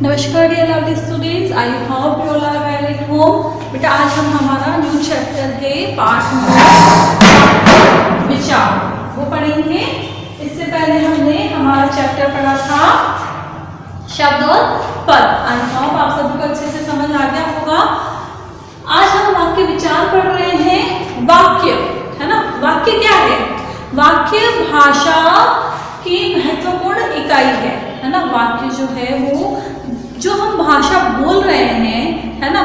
नमस्कार dear lovely students, I hope you all are well at home. बेटा आज हम हमारा न्यू चैप्टर है पार्ट विचार वो पढ़ेंगे। इससे पहले हमने हमारा चैप्टर पढ़ा था शब्द और पद। आई होप आप सभी को अच्छे से समझ आ गया होगा। आज हम वाक्य विचार पढ़ रहे हैं। वाक्य है ना, वाक्य क्या है? वाक्य भाषा की महत्वपूर्ण इकाई है ना। वाक्य जो है वो जो हम भाषा बोल रहे हैं, है ना,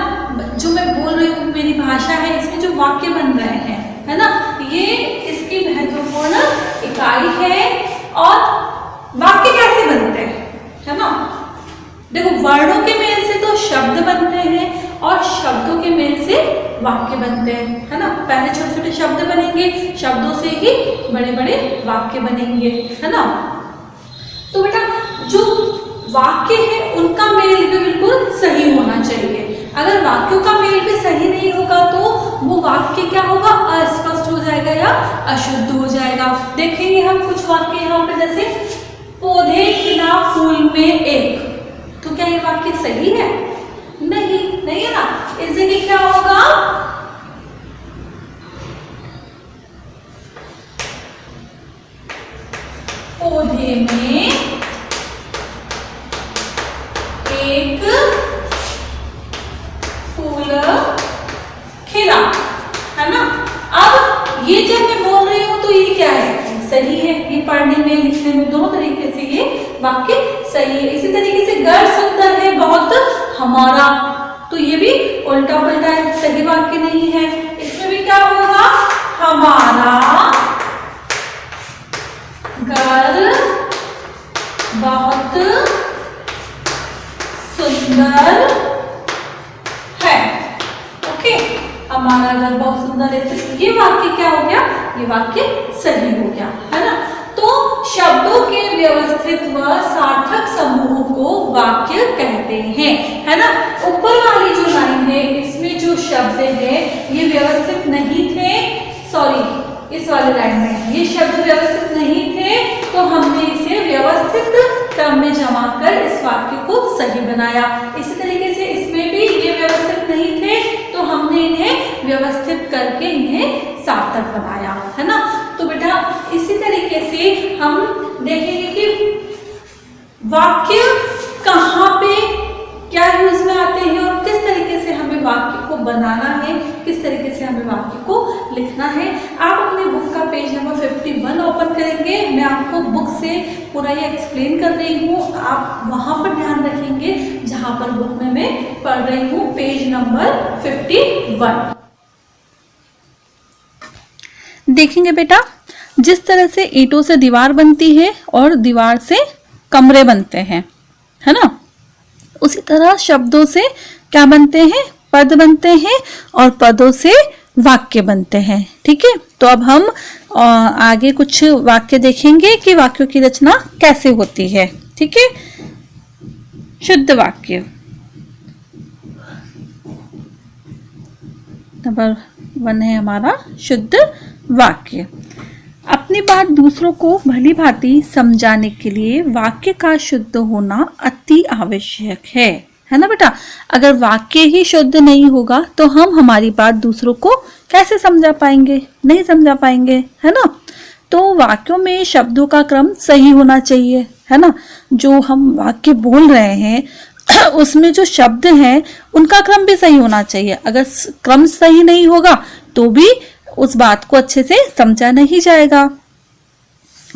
जो मैं बोल रही हूँ मेरी भाषा है, इसमें जो वाक्य बन रहे हैं, है ना, ये इसकी महत्वपूर्ण इकाई है। और वाक्य कैसे बनते हैं, है ना? देखो, वर्णों के मेल से तो शब्द बनते हैं और शब्दों के मेल से वाक्य बनते हैं, है ना। पहले छोटे छोटे शब्द बनेंगे, शब्दों से ही बड़े बड़े वाक्य बनेंगे, है ना। तो बेटा जो वाक्य है उनका मेल भी बिल्कुल सही होना चाहिए। अगर वाक्यों का मेल भी सही नहीं होगा तो वो वाक्य क्या होगा? अस्पष्ट हो जाएगा या अशुद्ध हो जाएगा। देखेंगे हम कुछ वाक्य यहाँ पे, जैसे पौधे खिला फूल में एक। तो क्या ये वाक्य सही है? नहीं है ना। इस जगह क्या होगा? पौधे में एक फूल खिला, है ना। अब ये जब मैं बोल रही हूं तो ये क्या है? सही है। ये पढ़ने में लिखने में दोनों तरीके से ये वाक्य सही है। इसी तरीके से घर सुंदर है बहुत हमारा, तो ये भी उल्टा पुल्टा है, सही वाक्य नहीं है। इसमें भी क्या होगा? हमारा घर बहुत सुंदर है। ओके, हमारा घर बहुत सुंदर है, तो ये वाक्य क्या हो गया? ये वाक्य सही हो गया, है ना। तो शब्दों के व्यवस्थित व सार्थक समूह को वाक्य कहते हैं, है ना। ऊपर वाली जो लाइन है इसमें जो शब्द है ये व्यवस्थित नहीं थे, सॉरी इस वाली लाइन में ये शब्द व्यवस्थित नहीं थे, तो हमने इसे व्यवस्थित क्रम में जमा कर इस वाक्य को सही बनाया। इसी तरीके से इसमें भी ये व्यवस्थित नहीं थे, तो हमने इन्हें व्यवस्थित करके इन्हें सार्थक बनाया, है ना। तो बेटा इसी तरीके से हम देखेंगे कि वाक्य कहाँ पे क्या यूज में आते हैं और किस तरीके से हमें वाक्य को बनाना है, किस तरीके से हमें वाक्य को लिखना है। आप अपने बुक का पेज नंबर 51 ओपन करेंगे। मैं आपको बुक से पूरा ये एक्सप्लेन कर रही हूँ, आप वहाँ पर ध्यान रखेंगे जहाँ पर बुक में मैं पढ़ रही हूँ, पेज नंबर 51। देखेंगे बेटा, जिस तरह से ईंटों से दीवार बनती है और दीवार से कमरे बनते हैं, है ना, उसी तरह शब्दों से क्या बनते हैं? पद बनते हैं और पदों से वाक्य बनते हैं। ठीक है, तो अब हम आगे कुछ वाक्य देखेंगे कि वाक्यों की रचना कैसे होती है। ठीक है, शुद्ध वाक्य नंबर 1 है हमारा शुद्ध वाक्य। अपनी बात दूसरों को भली भांति समझाने के लिए वाक्य का शुद्ध होना अति आवश्यक है ना बेटा। अगर वाक्य ही शुद्ध नहीं होगा तो हम हमारी बात दूसरों को कैसे समझा पाएंगे? नहीं समझा पाएंगे, है ना। तो वाक्यों में शब्दों का क्रम सही होना चाहिए, है ना। जो हम वाक्य बोल रहे हैं उसमें जो शब्द हैं उनका क्रम भी सही होना चाहिए। अगर क्रम सही नहीं होगा तो भी उस बात को अच्छे से समझा नहीं जाएगा।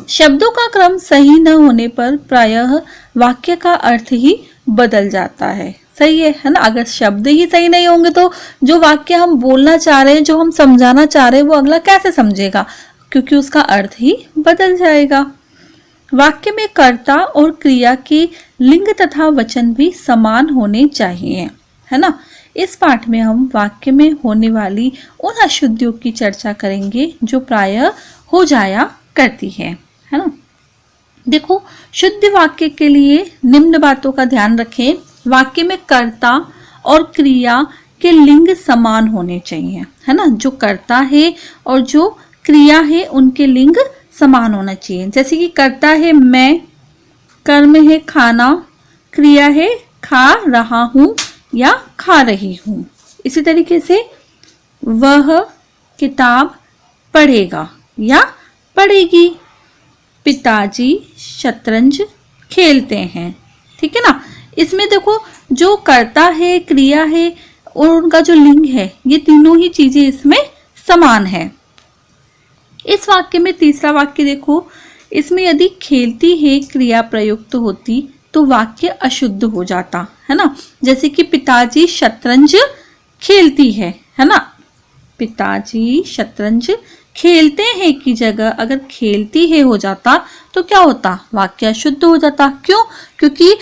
शब्दों का क्रम सही न होने पर प्रायः वाक्य का अर्थ ही बदल जाता है। सही है ना। अगर शब्द ही सही नहीं होंगे तो जो वाक्य हम बोलना चाह रहे हैं, जो हम समझाना चाह रहे हैं, वो अगला कैसे समझेगा? क्योंकि उसका अर्थ ही बदल जाएगा। वाक्य में कर्ता और क्रिया के लिंग तथा वचन भी समान होने चाहिए, है ना। इस पाठ में हम वाक्य में होने वाली उन अशुद्धियों की चर्चा करेंगे जो प्रायः हो जाया करती है ना। देखो, शुद्ध वाक्य के लिए निम्न बातों का ध्यान रखें। वाक्य में कर्ता और क्रिया के लिंग समान होने चाहिए, है ना। जो कर्ता है और जो क्रिया है उनके लिंग समान होना चाहिए। जैसे कि कर्ता है मैं, कर्म है खाना, क्रिया है खा रहा हूँ या खा रही हूँ। इसी तरीके से वह किताब पढ़ेगा या पढ़ेगी। पिताजी शतरंज खेलते हैं। ठीक है ना। इसमें देखो जो कर्ता है, क्रिया है और उनका जो लिंग है, ये तीनों ही चीजें इसमें समान है। इस वाक्य में तीसरा वाक्य देखो, इसमें यदि खेलती है क्रिया प्रयुक्त होती तो वाक्य अशुद्ध हो जाता है ना। जैसे कि पिताजी शतरंज खेलती है ना। पिताजी शतरंज खेलते हैं की जगह अगर खेलती है हो जाता तो क्या होता, वाक्य अशुद्ध हो जाता। क्यों? क्योंकि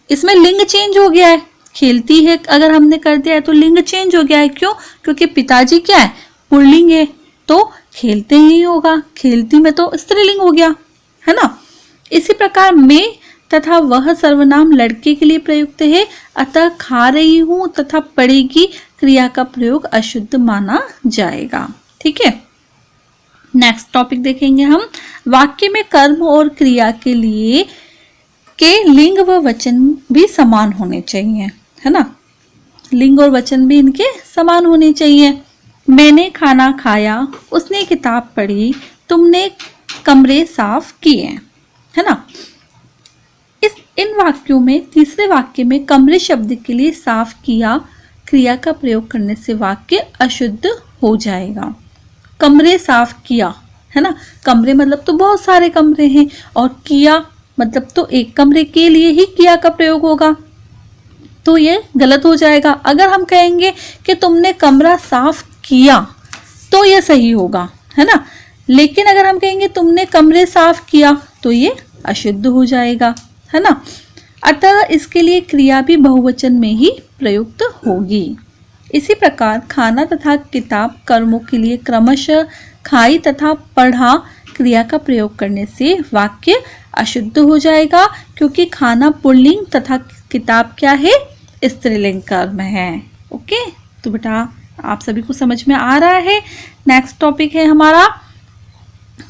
इसमें लिंग चेंज हो गया है। खेलती है अगर हमने कर दिया है तो लिंग चेंज हो गया है। क्यों? क्योंकि पिताजी क्या है, पुल्लिंग है, तो खेलते ही होगा, खेलती में तो स्त्रीलिंग हो गया है ना। इसी प्रकार मैं तथा वह सर्वनाम लड़के के लिए प्रयुक्त है, अतः खा रही हूं तथा पढ़ेगी क्रिया का प्रयोग अशुद्ध माना जाएगा। ठीक है। नेक्स्ट टॉपिक देखेंगे हम। वाक्य में कर्म और क्रिया के लिए के लिंग व वचन भी समान होने चाहिए है ना। लिंग और वचन भी इनके समान होने चाहिए। मैंने खाना खाया, उसने किताब पढ़ी, तुमने कमरे साफ किए है ना। इन वाक्यों में तीसरे वाक्य में कमरे शब्द के लिए साफ किया क्रिया का प्रयोग करने से वाक्य अशुद्ध हो जाएगा। कमरे साफ किया है ना। कमरे मतलब तो बहुत सारे कमरे हैं और किया मतलब तो एक कमरे के लिए ही किया का प्रयोग होगा, तो ये गलत हो जाएगा। अगर हम कहेंगे कि तुमने कमरा साफ किया तो ये सही होगा है ना। लेकिन अगर हम कहेंगे तुमने कमरे साफ किया तो ये अशुद्ध हो जाएगा है ना। अतः इसके लिए क्रिया भी बहुवचन में ही प्रयुक्त होगी। इसी प्रकार खाना तथा किताब कर्मों के लिए क्रमशः खाई तथा पढ़ा क्रिया का प्रयोग करने से वाक्य अशुद्ध हो जाएगा, क्योंकि खाना पुल्लिंग तथा किताब क्या है, स्त्रीलिंग कर्म है। ओके, तो बेटा आप सभी को समझ में आ रहा है। नेक्स्ट टॉपिक है हमारा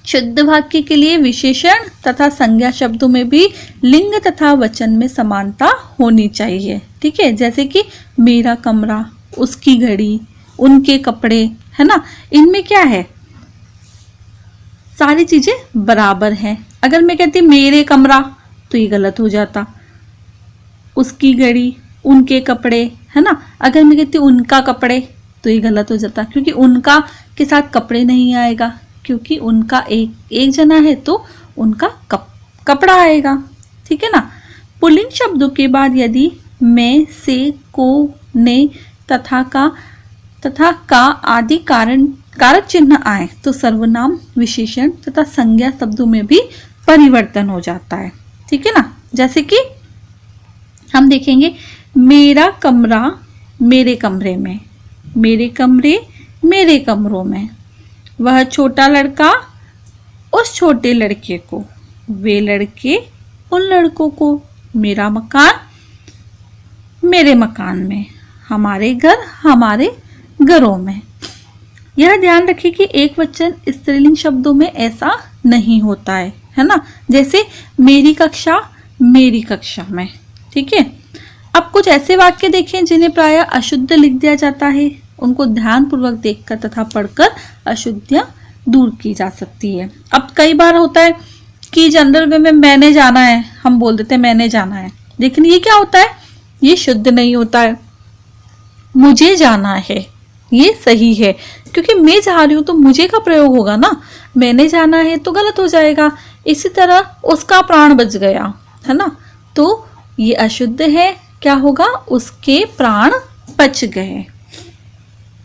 शुद्ध वाक्य के लिए विशेषण तथा संज्ञा शब्दों में भी लिंग तथा वचन में समानता होनी चाहिए। ठीक है। जैसे कि मेरा कमरा, उसकी घड़ी, उनके कपड़े है ना। इनमें क्या है, सारी चीजें बराबर हैं। अगर मैं कहती मेरे कमरा तो ये गलत हो जाता। उसकी घड़ी, उनके कपड़े है ना। अगर मैं कहती उनका कपड़े तो ये गलत हो जाता, क्योंकि उनका के साथ कपड़े नहीं आएगा, क्योंकि उनका एक जना है तो उनका कपड़ा आएगा। ठीक है ना। पुल्लिंग शब्दों के बाद यदि मैं, से, को, ने तथा का आदि कारक चिन्ह आए तो सर्वनाम, विशेषण तथा संज्ञा शब्दों में भी परिवर्तन हो जाता है। ठीक है ना। जैसे कि हम देखेंगे मेरा कमरा मेरे कमरे में, मेरे कमरे मेरे कमरों में, वह छोटा लड़का उस छोटे लड़के को, वे लड़के उन लड़कों को, मेरा मकान मेरे मकान में, हमारे घर हमारे घरों में। यह ध्यान रखें कि एक वचन स्त्रीलिंग शब्दों में ऐसा नहीं होता है ना। जैसे मेरी कक्षा मेरी कक्षा में। ठीक है। अब कुछ ऐसे वाक्य देखें जिन्हें प्रायः अशुद्ध लिख दिया जाता है। उनको ध्यानपूर्वक देखकर तथा पढ़कर अशुद्धियां दूर की जा सकती है। अब कई बार होता है कि जनरल वे में मैंने जाना है, हम बोल देते हैं मैंने जाना है, लेकिन ये क्या होता है, ये शुद्ध नहीं होता है। मुझे जाना है ये सही है, क्योंकि मैं जा रही हूं तो मुझे का प्रयोग होगा ना। मैंने जाना है तो गलत हो जाएगा। इसी तरह उसका प्राण बच गया है ना, तो ये अशुद्ध है। क्या होगा, उसके प्राण बच गए।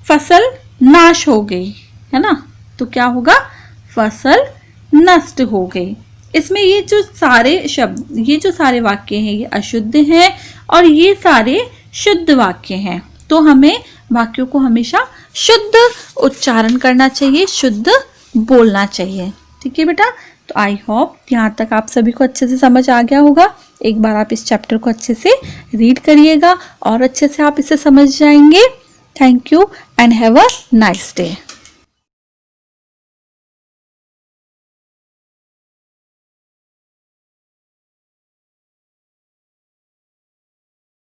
फसल नाश हो गई है ना, तो क्या होगा, फसल नष्ट हो गई। इसमें ये जो सारे शब्द, ये जो सारे वाक्य हैं ये अशुद्ध हैं और ये सारे शुद्ध वाक्य हैं। तो हमें वाक्यों को हमेशा शुद्ध उच्चारण करना चाहिए, शुद्ध बोलना चाहिए। ठीक है बेटा, तो आई होप यहाँ तक आप सभी को अच्छे से समझ आ गया होगा। एक बार आप इस चैप्टर को अच्छे से रीड करिएगा और अच्छे से आप इसे समझ जाएंगे। Thank you and have a nice day.